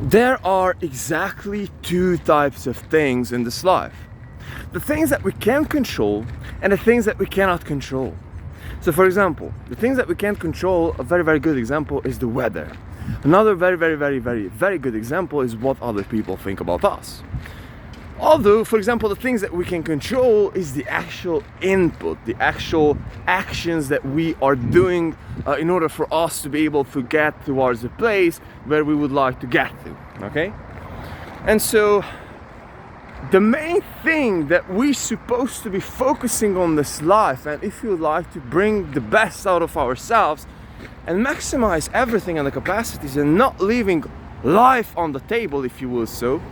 There are exactly two types of things in this life: the things that we can control and the things that we cannot control. So for example, the things that we can't control, a very good example is the weather. Another very good example is what other people think about us. Although, for example, the things that we can control is the actual input, the actual actions that we are doing in order for us to be able to get towards the place where we would like to get to, okay? And so, the main thing that we're supposed to be focusing on this life, and if you would like to bring the best out of ourselves and maximize everything and the capacities and not leaving life on the table, if you will, so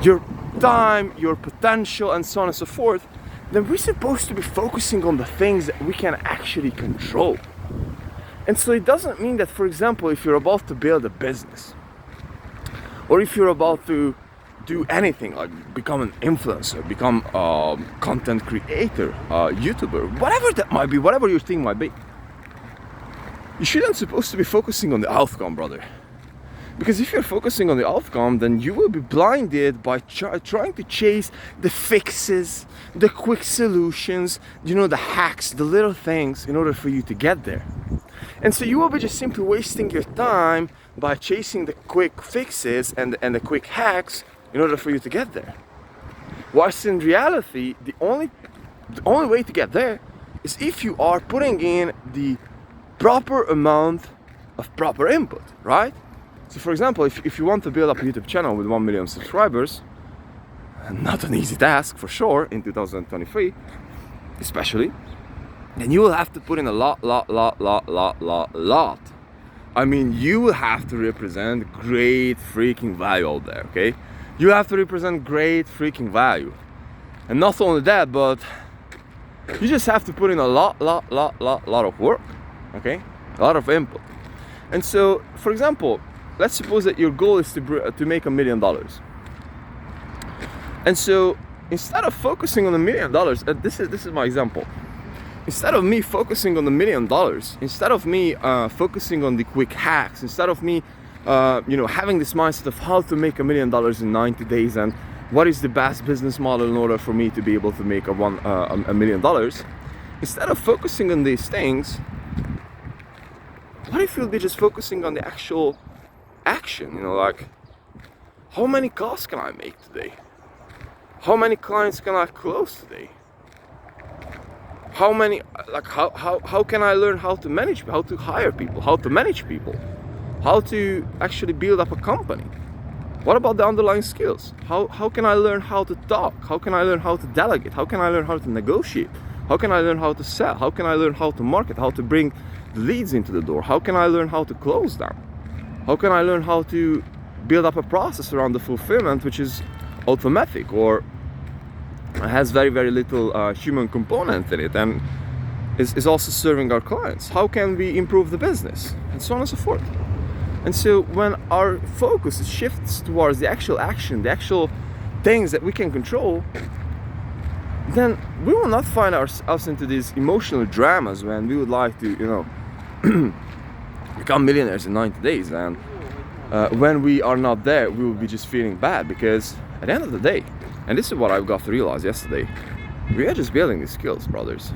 your time, your potential, and so on and so forth, then we're supposed to be focusing on the things that we can actually control. And so it doesn't mean that, for example, if you're about to build a business, or if you're about to do anything like become an influencer, become a content creator, a YouTuber, whatever that might be, whatever your thing might be, you shouldn't supposed to be focusing on the outcome, brother. Because if you're focusing on the outcome, then you will be blinded by trying to chase the fixes, the quick solutions, the hacks, the little things in order for you to get there. And so you will be just simply wasting your time by chasing the quick fixes and the quick hacks in order for you to get there. Whilst in reality, the only way to get there is if you are putting in the proper amount of proper input, right? So for example, if you want to build up a YouTube channel with 1 million subscribers, not an easy task for sure in 2023, especially, then you will have to put in a lot. I mean, you will have to represent great freaking value out there, okay? You have to represent great freaking value. And not only that, but you just have to put in a lot of work, okay? A lot of input. And so, for example, let's suppose that your goal is to make $1 million. And so instead of focusing on $1 million, this is my example. Instead of me focusing on $1 million, instead of me focusing on the quick hacks, instead of me having this mindset of how to make $1 million in 90 days and what is the best business model in order for me to be able to make $1 million, instead of focusing on these things, what if you'll be just focusing on the actual action, like how many calls can I make today? How many clients can I close today? How can I learn how to manage, how to hire people, how to manage people, how to actually build up a company? What about the underlying skills? How can I learn how to talk? How can I learn how to delegate? How can I learn how to negotiate? How can I learn how to sell? How can I learn how to market? How to bring leads into the door? How can I learn how to close them? How can I learn how to build up a process around the fulfillment which is automatic or has very little human component in it and is also serving our clients? How can we improve the business? And so on and so forth. And so when our focus shifts towards the actual action, the actual things that we can control, then we will not find ourselves into these emotional dramas when we would like to, become millionaires in 90 days. And when we are not there, we will be just feeling bad because at the end of the day, and this is what I've got to realize yesterday, we are just building these skills, brothers.